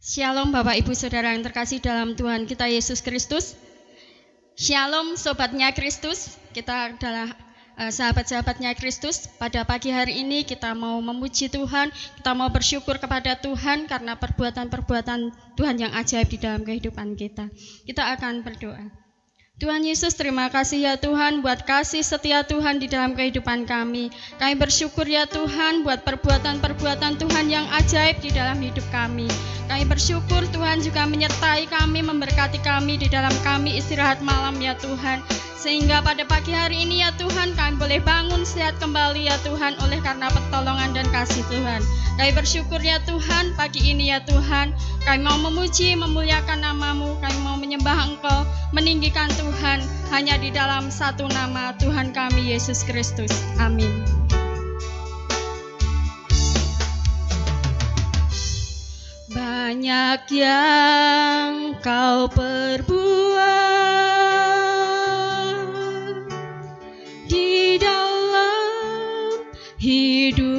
Shalom Bapak Ibu Saudara yang terkasih dalam Tuhan kita Yesus Kristus. Shalom Sobatnya Kristus. Kita adalah sahabat-sahabatnya Kristus. Pada pagi hari ini kita mau memuji Tuhan, kita mau bersyukur kepada Tuhan karena perbuatan-perbuatan Tuhan yang ajaib di dalam kehidupan kita. Kita akan berdoa. Tuhan Yesus, terima kasih ya Tuhan buat kasih setia Tuhan di dalam kehidupan kami. Kami bersyukur ya Tuhan buat perbuatan-perbuatan Tuhan yang ajaib di dalam hidup kami. Kami bersyukur Tuhan juga menyertai kami, memberkati kami di dalam kami istirahat malam ya Tuhan. Sehingga pada pagi hari ini ya Tuhan kami boleh bangun sehat kembali ya Tuhan oleh karena pertolongan dan kasih Tuhan. Kami bersyukur ya Tuhan pagi ini ya Tuhan. Kami mau memuji, memuliakan nama-Mu, kami mau menyembah Engkau, meninggikan Tuhan hanya di dalam satu nama Tuhan kami Yesus Kristus. Amin. Banyak yang Kau perbuat di dalam hidupku,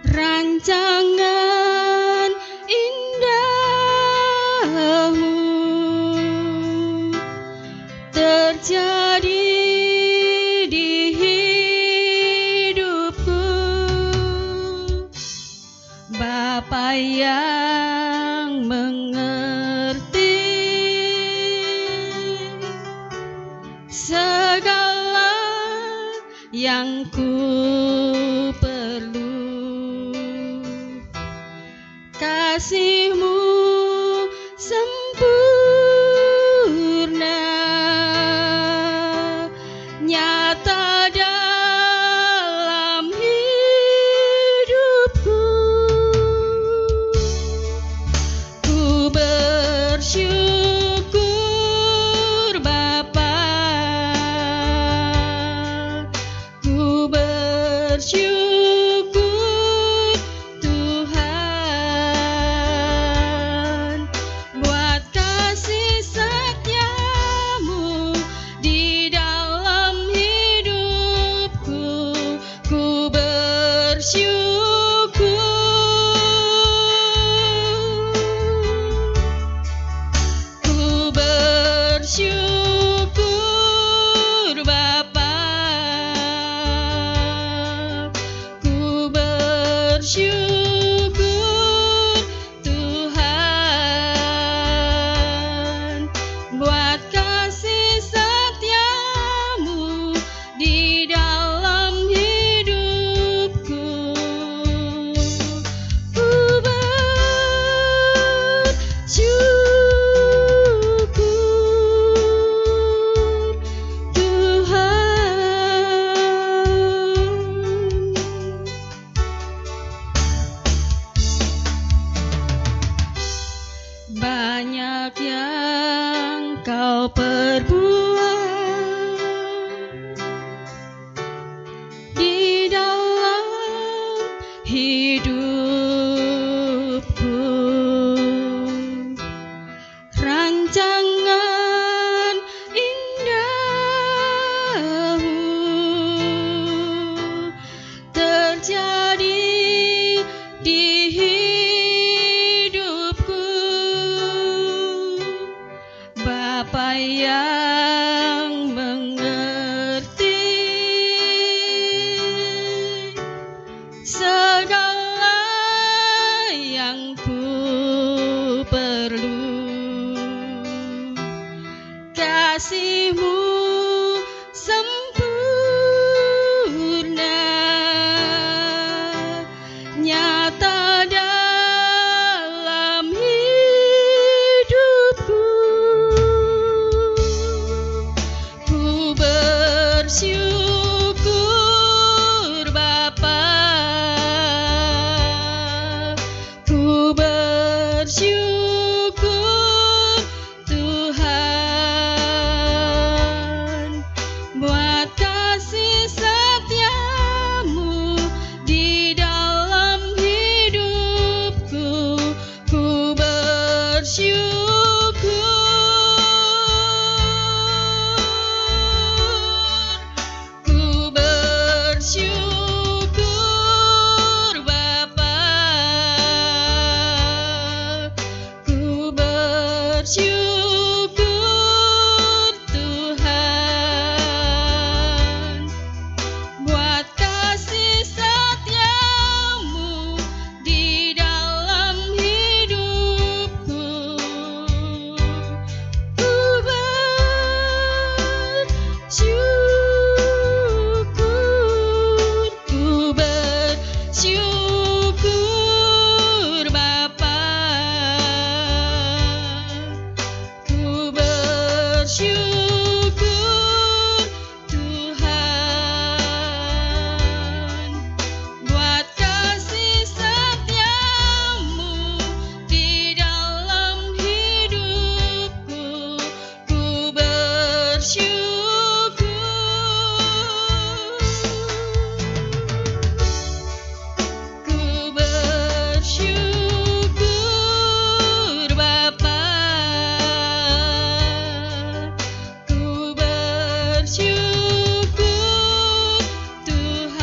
rancangan indahmu terjadi di hidupku. Bapa yang mengerti segala yang ku perlu, kasih-Mu sempurna nyata dalam hidupku. Ku bersyukur Bapa, ku bersyukur Tuhan buat kasih setia-Mu di dalam hidupku. Ku bersyukur, ku bersyukur Bapa, ku bersyukur Tuhan buat kasih setia-Mu di dalam hidupku. Ku bersyukur Tuhan. Banyak yang Kau perbuat di dalam hidupku, rancangan indahmu terjadi di hidupku. Bapa yang mengerti segala yang ku perlu, kasih-Mu sempurna nyata dalam hidupku. Ku bersyukur Bapa, ku bersyukur Tuhan Tuhan, buat kasih setiamu di dalam hidupku. Ku bersyukur, ku bersyukur Bapa, ku bersyukur Tuhan,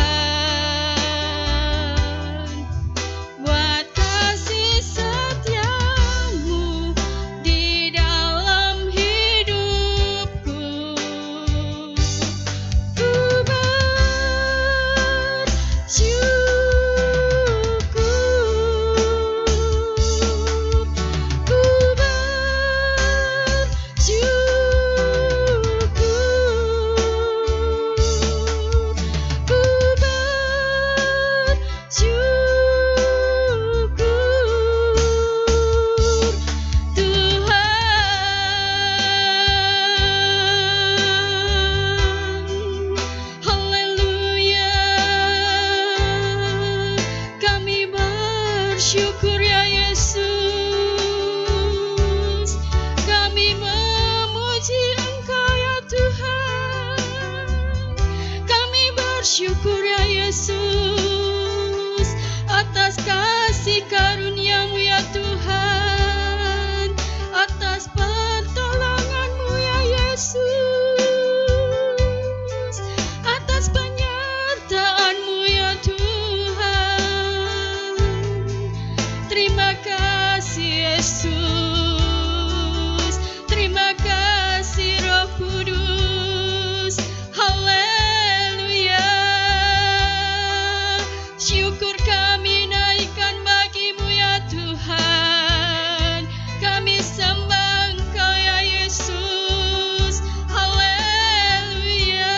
buat kasih setiamu di dalam hidupku. Ku bersyukur ya Yesus, kami memuji Engkau ya Tuhan. Kami bersyukur ya Yesus atas kasih karunia-Mu ya Tuhan, atas pertolongan-Mu ya Yesus, atas penyertaan-Mu ya Tuhan. Terima kasih Yesus, terima kasih Roh Kudus. Haleluya. Syukur kami naikkan bagi-Mu ya Tuhan. Kami sembah Engkau ya Yesus. Haleluya.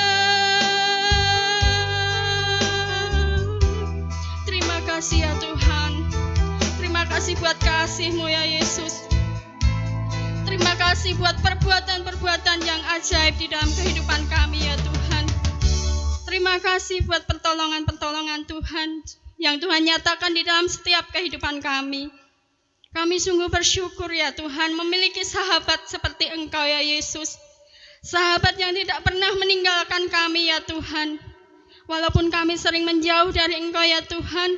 Terima kasih ya Tuhan. Terima kasih buat kasih-Mu ya Yesus. Terima kasih buat perbuatan-perbuatan yang ajaib di dalam kehidupan kami ya Tuhan. Terima kasih buat pertolongan-pertolongan Tuhan yang Tuhan nyatakan di dalam setiap kehidupan kami. Kami sungguh bersyukur ya Tuhan memiliki sahabat seperti Engkau ya Yesus. Sahabat yang tidak pernah meninggalkan kami ya Tuhan. Walaupun kami sering menjauh dari Engkau ya Tuhan,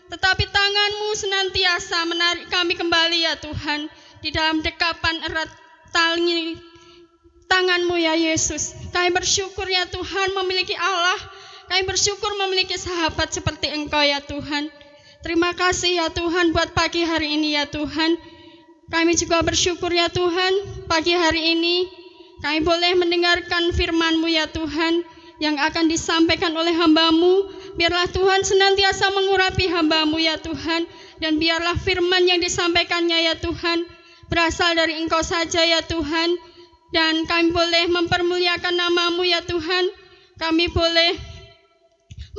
tetapi tangan-Mu senantiasa menarik kami kembali ya Tuhan di dalam dekapan erat tali tangan-Mu ya Yesus. Kami bersyukur ya Tuhan memiliki Allah. Kami bersyukur memiliki sahabat seperti Engkau ya Tuhan. Terima kasih ya Tuhan buat pagi hari ini ya Tuhan. Kami juga bersyukur ya Tuhan pagi hari ini kami boleh mendengarkan firman-Mu ya Tuhan yang akan disampaikan oleh hamba-Mu. Biarlah Tuhan senantiasa mengurapi hamba-Mu ya Tuhan, dan biarlah firman yang disampaikannya ya Tuhan berasal dari Engkau saja ya Tuhan, dan kami boleh mempermuliakan nama-Mu ya Tuhan. Kami boleh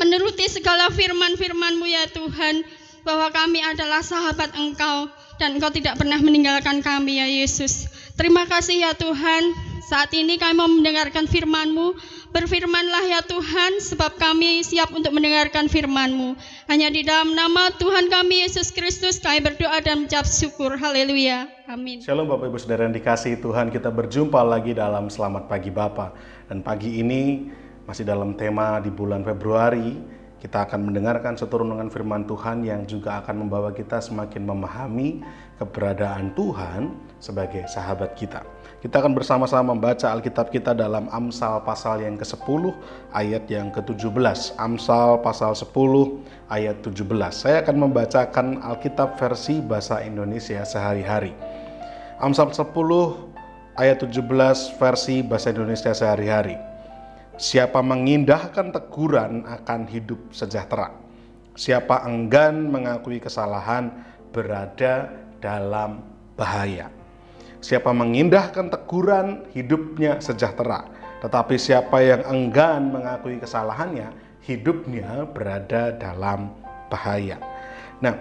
menuruti segala firman-firman-Mu ya Tuhan, bahwa kami adalah sahabat Engkau dan Engkau tidak pernah meninggalkan kami ya Yesus. Terima kasih ya Tuhan. Saat ini kami mau mendengarkan firman-Mu. Berfirmanlah ya Tuhan, sebab kami siap untuk mendengarkan firman-Mu. Hanya di dalam nama Tuhan kami Yesus Kristus kami berdoa dan mengucap syukur. Haleluya. Amin. Shalom Bapak Ibu Saudara yang dikasihi Tuhan, kita berjumpa lagi dalam Selamat Pagi Bapa. Dan pagi ini masih dalam tema di bulan Februari, kita akan mendengarkan satu renungan firman Tuhan yang juga akan membawa kita semakin memahami keberadaan Tuhan sebagai sahabat kita. Kita akan bersama-sama membaca Alkitab kita dalam Amsal pasal yang ke-10 ayat yang ke-17. Amsal pasal 10 ayat 17. Saya akan membacakan Alkitab versi bahasa Indonesia sehari-hari. Amsal 10 ayat 17 versi bahasa Indonesia sehari-hari. Siapa mengindahkan teguran akan hidup sejahtera. Siapa enggan mengakui kesalahan berada dalam bahaya. Siapa mengindahkan teguran hidupnya sejahtera. Tetapi siapa yang enggan mengakui kesalahannya, hidupnya berada dalam bahaya. Nah,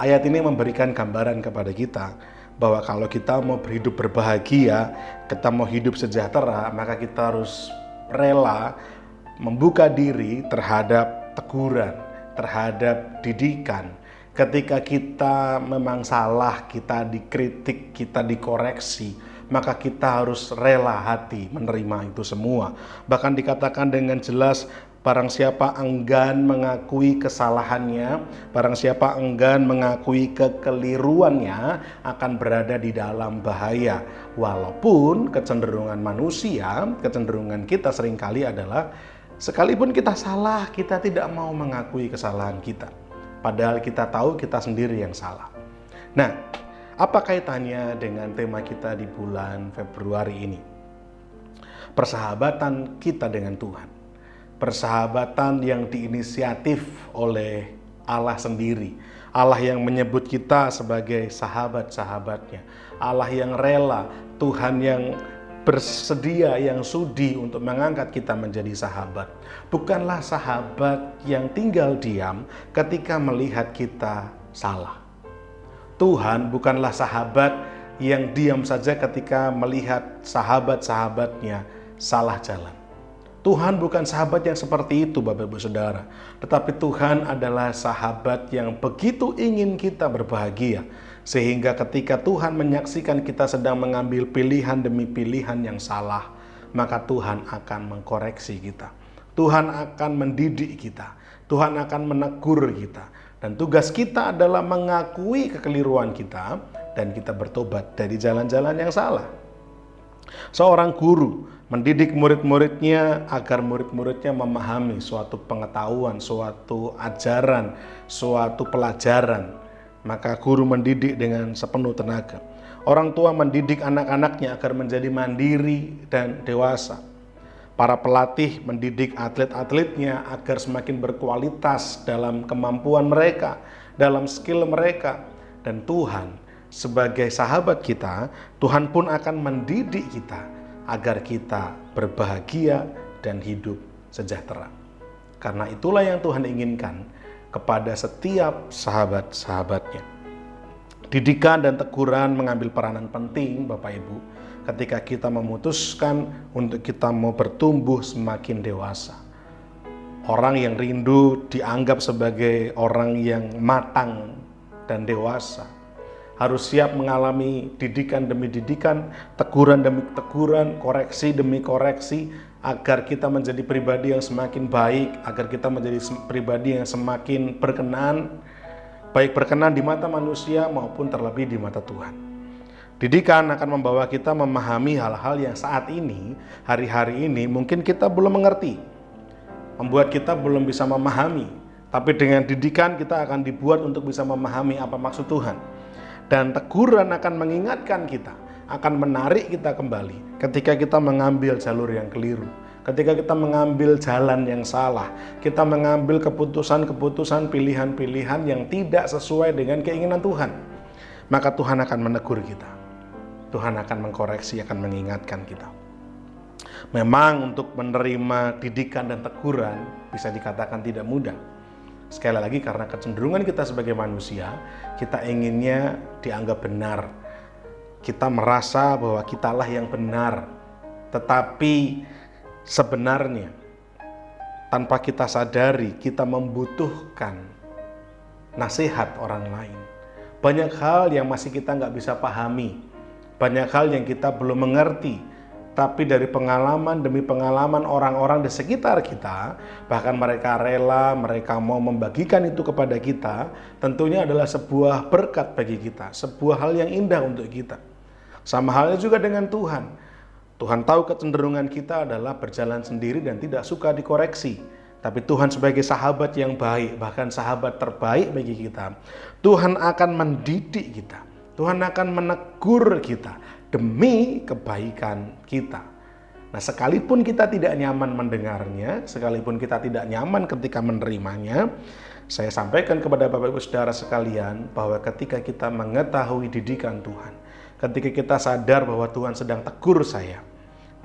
ayat ini memberikan gambaran kepada kita bahwa kalau kita mau hidup berbahagia, kita mau hidup sejahtera, maka kita harus rela membuka diri terhadap teguran, terhadap didikan. Ketika kita memang salah, kita dikritik, kita dikoreksi, maka kita harus rela hati menerima itu semua. Bahkan dikatakan dengan jelas, barang siapa enggan mengakui kesalahannya, barang siapa enggan mengakui kekeliruannya, akan berada di dalam bahaya. Walaupun kecenderungan manusia, kecenderungan kita seringkali adalah sekalipun kita salah, kita tidak mau mengakui kesalahan kita. Padahal kita tahu kita sendiri yang salah. Nah, apa kaitannya dengan tema kita di bulan Februari ini? Persahabatan kita dengan Tuhan. Persahabatan yang diinisiatif oleh Allah sendiri. Allah yang menyebut kita sebagai sahabat-sahabatnya. Allah yang rela, Tuhan yang bersedia, yang sudi untuk mengangkat kita menjadi sahabat. Bukanlah sahabat yang tinggal diam ketika melihat kita salah. Tuhan bukanlah sahabat yang diam saja ketika melihat sahabat-sahabatnya salah jalan. Tuhan bukan sahabat yang seperti itu, Bapak Ibu Saudara. Tetapi Tuhan adalah sahabat yang begitu ingin kita berbahagia. Sehingga ketika Tuhan menyaksikan kita sedang mengambil pilihan demi pilihan yang salah, maka Tuhan akan mengkoreksi kita. Tuhan akan mendidik kita. Tuhan akan menegur kita. Dan tugas kita adalah mengakui kekeliruan kita dan kita bertobat dari jalan-jalan yang salah. Seorang guru mendidik murid-muridnya agar murid-muridnya memahami suatu pengetahuan, suatu ajaran, suatu pelajaran. Maka guru mendidik dengan sepenuh tenaga. Orang tua mendidik anak-anaknya agar menjadi mandiri dan dewasa. Para pelatih mendidik atlet-atletnya agar semakin berkualitas dalam kemampuan mereka, dalam skill mereka. Dan Tuhan sebagai sahabat kita, Tuhan pun akan mendidik kita agar kita berbahagia dan hidup sejahtera. Karena itulah yang Tuhan inginkan kepada setiap sahabat-sahabatnya. Didikan dan teguran mengambil peranan penting, Bapak Ibu, ketika kita memutuskan untuk kita mau bertumbuh semakin dewasa. Orang yang rindu dianggap sebagai orang yang matang dan dewasa harus siap mengalami didikan demi didikan, teguran demi teguran, koreksi demi koreksi, agar kita menjadi pribadi yang semakin baik, agar kita menjadi pribadi yang semakin berkenan, baik berkenan di mata manusia maupun terlebih di mata Tuhan. Didikan akan membawa kita memahami hal-hal yang saat ini, hari-hari ini mungkin kita belum mengerti, membuat kita belum bisa memahami. Tapi dengan didikan kita akan dibuat untuk bisa memahami apa maksud Tuhan. Dan teguran akan mengingatkan kita, akan menarik kita kembali ketika kita mengambil jalur yang keliru, ketika kita mengambil jalan yang salah, kita mengambil keputusan-keputusan, pilihan-pilihan yang tidak sesuai dengan keinginan Tuhan. Maka Tuhan akan menegur kita. Tuhan akan mengkoreksi, akan mengingatkan kita. Memang untuk menerima didikan dan teguran bisa dikatakan tidak mudah. Sekali lagi karena kecenderungan kita sebagai manusia, kita inginnya dianggap benar. Kita merasa bahwa kitalah yang benar. Tetapi sebenarnya tanpa kita sadari, kita membutuhkan nasihat orang lain. Banyak hal yang masih kita nggak bisa pahami. Banyak hal yang kita belum mengerti. Tapi dari pengalaman demi pengalaman orang-orang di sekitar kita, bahkan mereka rela, mereka mau membagikan itu kepada kita, tentunya adalah sebuah berkat bagi kita, sebuah hal yang indah untuk kita. Sama halnya juga dengan Tuhan. Tuhan tahu kecenderungan kita adalah berjalan sendiri dan tidak suka dikoreksi. Tapi Tuhan sebagai sahabat yang baik, bahkan sahabat terbaik bagi kita, Tuhan akan mendidik kita. Tuhan akan menegur kita demi kebaikan kita. Nah, sekalipun kita tidak nyaman mendengarnya, sekalipun kita tidak nyaman ketika menerimanya, saya sampaikan kepada Bapak Ibu Saudara sekalian bahwa ketika kita mengetahui didikan Tuhan, ketika kita sadar bahwa Tuhan sedang tegur saya,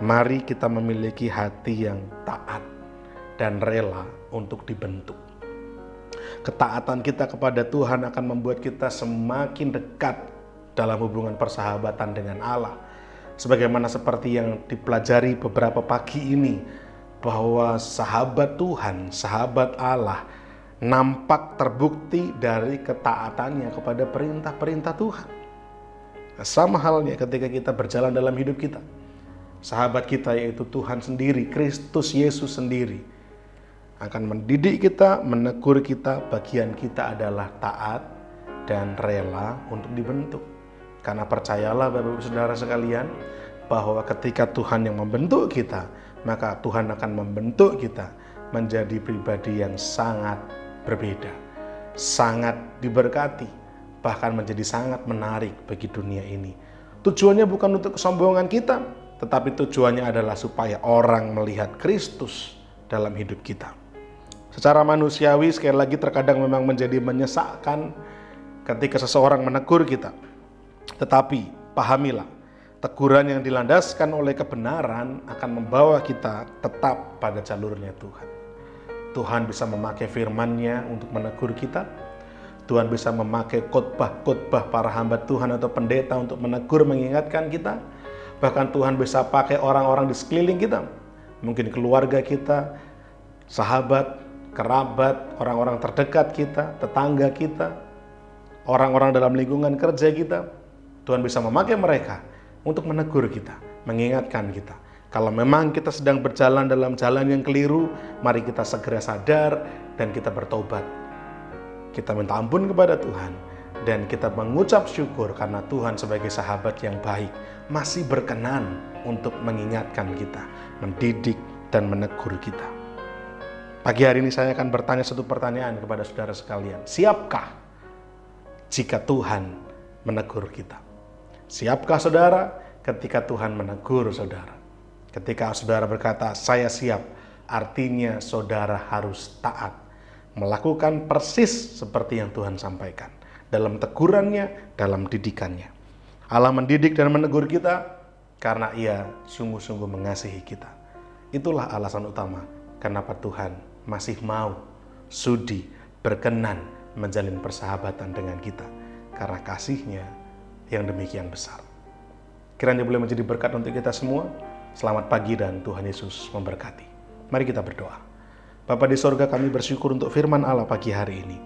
mari kita memiliki hati yang taat dan rela untuk dibentuk. Ketaatan kita kepada Tuhan akan membuat kita semakin dekat dalam hubungan persahabatan dengan Allah. Sebagaimana seperti yang dipelajari beberapa pagi ini, bahwa sahabat Tuhan, sahabat Allah, nampak terbukti dari ketaatannya kepada perintah-perintah Tuhan. Sama halnya ketika kita berjalan dalam hidup kita. Sahabat kita yaitu Tuhan sendiri, Kristus Yesus sendiri, akan mendidik kita, menegur kita. Bagian kita adalah taat dan rela untuk dibentuk. Karena percayalah Bapak Ibu Saudara sekalian, bahwa ketika Tuhan yang membentuk kita, maka Tuhan akan membentuk kita menjadi pribadi yang sangat berbeda, sangat diberkati, bahkan menjadi sangat menarik bagi dunia ini. Tujuannya bukan untuk kesombongan kita, tetapi tujuannya adalah supaya orang melihat Kristus dalam hidup kita. Secara manusiawi sekali lagi terkadang memang menjadi menyesakkan ketika seseorang menegur kita. Tetapi pahamilah, teguran yang dilandaskan oleh kebenaran akan membawa kita tetap pada jalurnya Tuhan. Tuhan bisa memakai firman-Nya untuk menegur kita. Tuhan bisa memakai khotbah-khotbah para hamba Tuhan atau pendeta untuk menegur, mengingatkan kita. Bahkan Tuhan bisa pakai orang-orang di sekeliling kita. Mungkin keluarga kita, sahabat, kerabat, orang-orang terdekat kita, tetangga kita, orang-orang dalam lingkungan kerja kita. Tuhan bisa memakai mereka untuk menegur kita, mengingatkan kita. Kalau memang kita sedang berjalan dalam jalan yang keliru, mari kita segera sadar dan kita bertobat. Kita minta ampun kepada Tuhan dan kita mengucap syukur karena Tuhan sebagai sahabat yang baik masih berkenan untuk mengingatkan kita, mendidik dan menegur kita. Pagi hari ini saya akan bertanya satu pertanyaan kepada saudara sekalian. Siapkah jika Tuhan menegur kita? Siapkah saudara ketika Tuhan menegur saudara? Ketika saudara berkata, saya siap, artinya saudara harus taat, melakukan persis seperti yang Tuhan sampaikan dalam tegurannya, dalam didikannya. Allah mendidik dan menegur kita karena Ia sungguh-sungguh mengasihi kita. Itulah alasan utama kenapa Tuhan masih mau, sudi, berkenan menjalin persahabatan dengan kita, karena kasih-Nya yang demikian besar. Kiranya boleh menjadi berkat untuk kita semua. Selamat pagi dan Tuhan Yesus memberkati. Mari kita berdoa. Bapa di sorga, kami bersyukur untuk firman Allah pagi hari ini.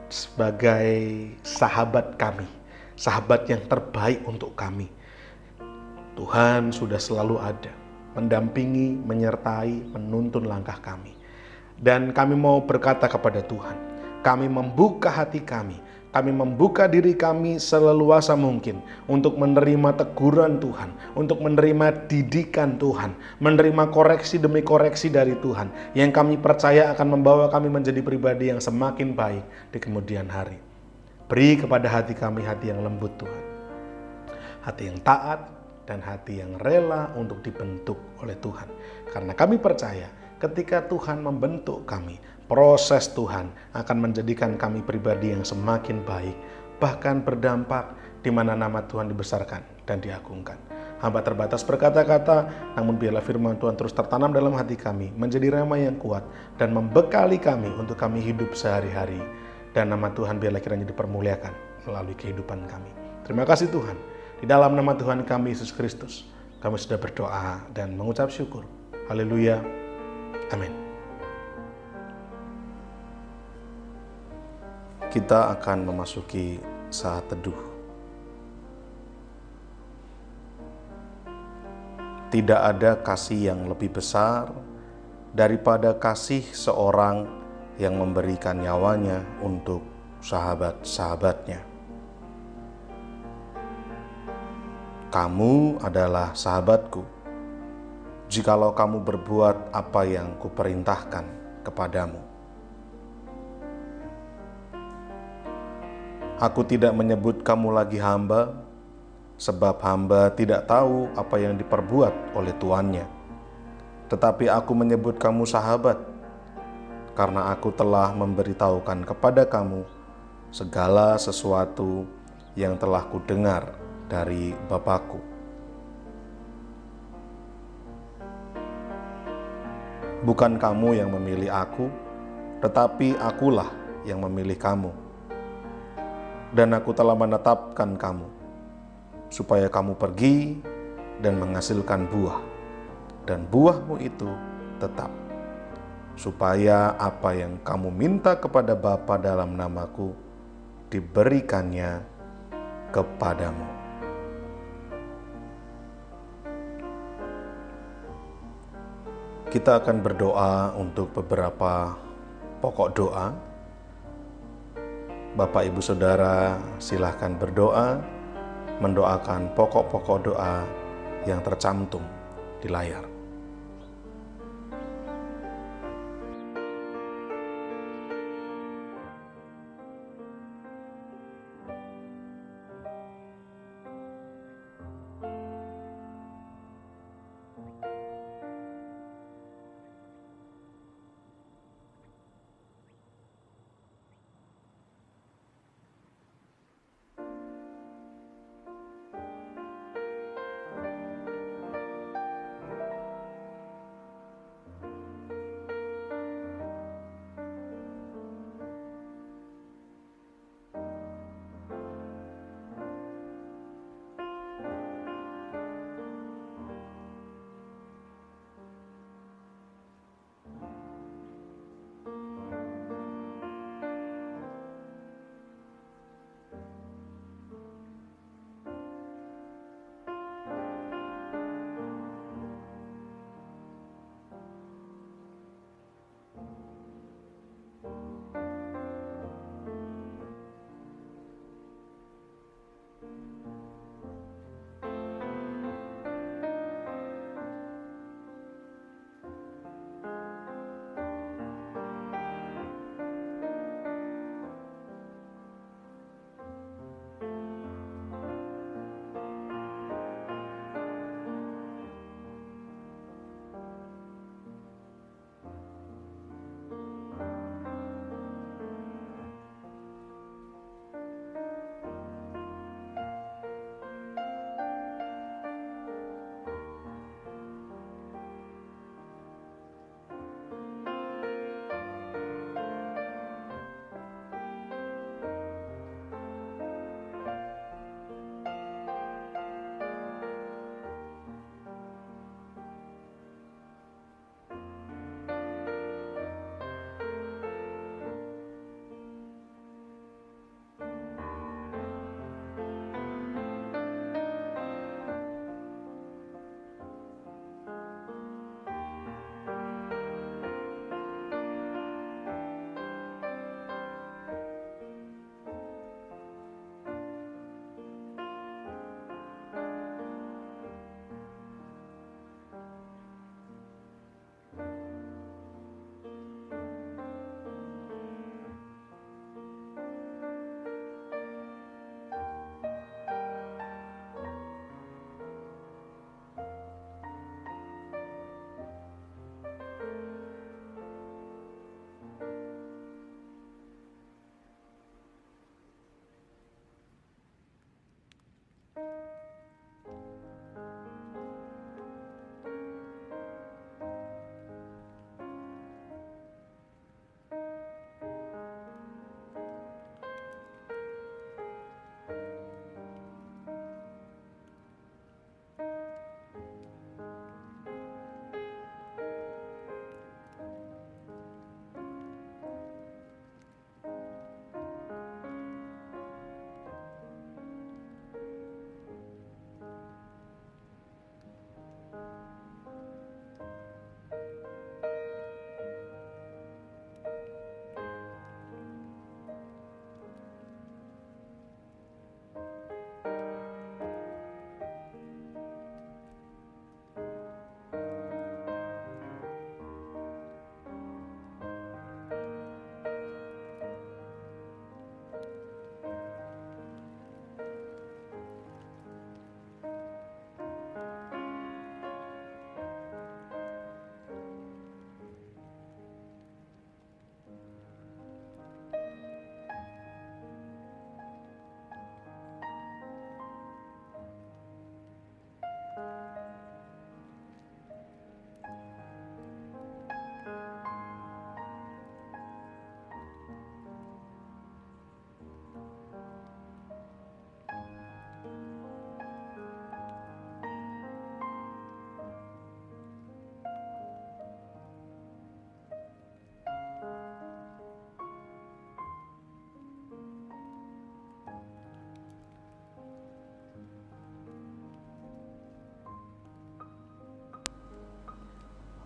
Sebagai sahabat kami, sahabat yang terbaik untuk kami, Tuhan sudah selalu ada, mendampingi, menyertai, menuntun langkah kami. Dan kami mau berkata kepada Tuhan, kami membuka hati kami membuka diri kami seleluasa mungkin untuk menerima teguran Tuhan, untuk menerima didikan Tuhan, menerima koreksi demi koreksi dari Tuhan, yang kami percaya akan membawa kami menjadi pribadi yang semakin baik di kemudian hari. Beri kepada hati kami hati yang lembut Tuhan, hati yang taat dan hati yang rela untuk dibentuk oleh Tuhan. Karena kami percaya ketika Tuhan membentuk kami, proses Tuhan akan menjadikan kami pribadi yang semakin baik, bahkan berdampak di mana nama Tuhan dibesarkan dan diagungkan. Hamba terbatas berkata-kata, namun biarlah firman Tuhan terus tertanam dalam hati kami, menjadi rema yang kuat dan membekali kami untuk kami hidup sehari-hari. Dan nama Tuhan biarlah kiranya dipermuliakan melalui kehidupan kami. Terima kasih Tuhan. Di dalam nama Tuhan kami Yesus Kristus, kami sudah berdoa dan mengucap syukur. Haleluya. Amin. Kita akan memasuki saat teduh. Tidak ada kasih yang lebih besar daripada kasih seorang yang memberikan nyawanya untuk sahabat-sahabatnya. Kamu adalah sahabatku, jikalau kamu berbuat apa yang kuperintahkan kepadamu. Aku tidak menyebut kamu lagi hamba, sebab hamba tidak tahu apa yang diperbuat oleh tuannya. Tetapi aku menyebut kamu sahabat, karena aku telah memberitahukan kepada kamu segala sesuatu yang telah kudengar dari Bapa-Ku. Bukan kamu yang memilih aku, tetapi akulah yang memilih kamu. Dan aku telah menetapkan kamu supaya kamu pergi dan menghasilkan buah, dan buahmu itu tetap, supaya apa yang kamu minta kepada Bapa dalam namaku diberikannya kepadamu. Kita akan berdoa untuk beberapa pokok doa. Bapak, Ibu, Saudara, silahkan berdoa, mendoakan pokok-pokok doa yang tercantum di layar.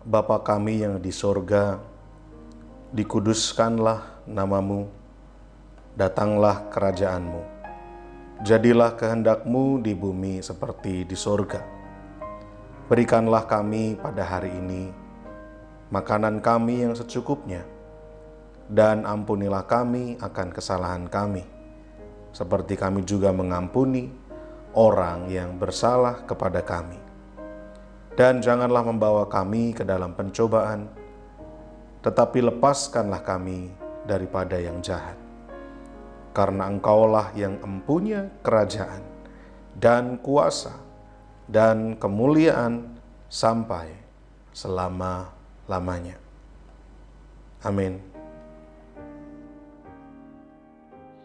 Bapa kami yang di sorga, dikuduskanlah namamu, datanglah kerajaanmu, jadilah kehendak-Mu di bumi seperti di sorga. Berikanlah kami pada hari ini makanan kami yang secukupnya, dan ampunilah kami akan kesalahan kami, seperti kami juga mengampuni orang yang bersalah kepada kami. Dan janganlah membawa kami ke dalam pencobaan, tetapi lepaskanlah kami daripada yang jahat. Karena Engkaulah yang empunya kerajaan dan kuasa dan kemuliaan sampai selama-lamanya. Amin.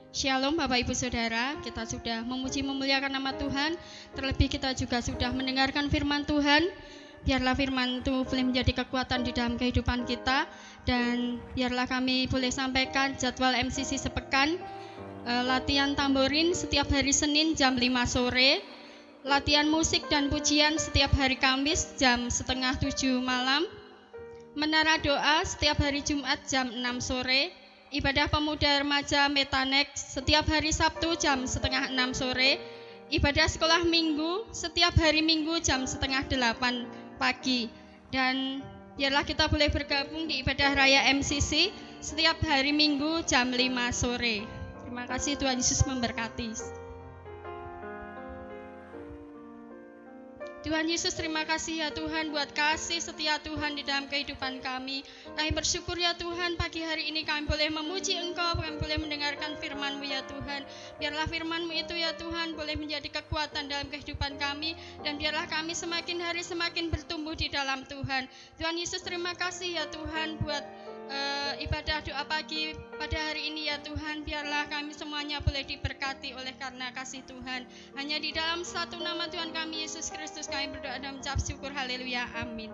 Shalom Bapak Ibu Saudara, kita sudah memuji memuliakan nama Tuhan, terlebih kita juga sudah mendengarkan firman Tuhan. Biarlah firman itu boleh menjadi kekuatan di dalam kehidupan kita, dan biarlah kami boleh sampaikan jadwal MCC sepekan. Latihan tamborin setiap hari Senin jam 5 sore, latihan musik dan pujian setiap hari Kamis jam 6:30 malam, menara doa setiap hari Jumat jam 6 sore, ibadah pemuda remaja Metanex setiap hari Sabtu jam 5:30 sore, ibadah sekolah minggu setiap hari Minggu jam 7:30 pagi. Dan biarlah kita boleh bergabung di ibadah raya MCC setiap hari Minggu jam 5 sore. Terima kasih, Tuhan Yesus memberkati. Tuhan Yesus, terima kasih ya Tuhan buat kasih setia Tuhan di dalam kehidupan kami. Kami bersyukur ya Tuhan, pagi hari ini kami boleh memuji Engkau, kami boleh mendengarkan firman-Mu ya Tuhan. Biarlah firman-Mu itu ya Tuhan boleh menjadi kekuatan dalam kehidupan kami, dan biarlah kami semakin hari semakin bertumbuh di dalam Tuhan. Tuhan Yesus, terima kasih ya Tuhan buat ibadah doa pagi pada hari ini ya Tuhan. Biarlah kami semuanya boleh diberkati oleh karena kasih Tuhan. Hanya di dalam satu nama Tuhan kami Yesus Kristus kami berdoa dan mengucap syukur. Haleluya, amin.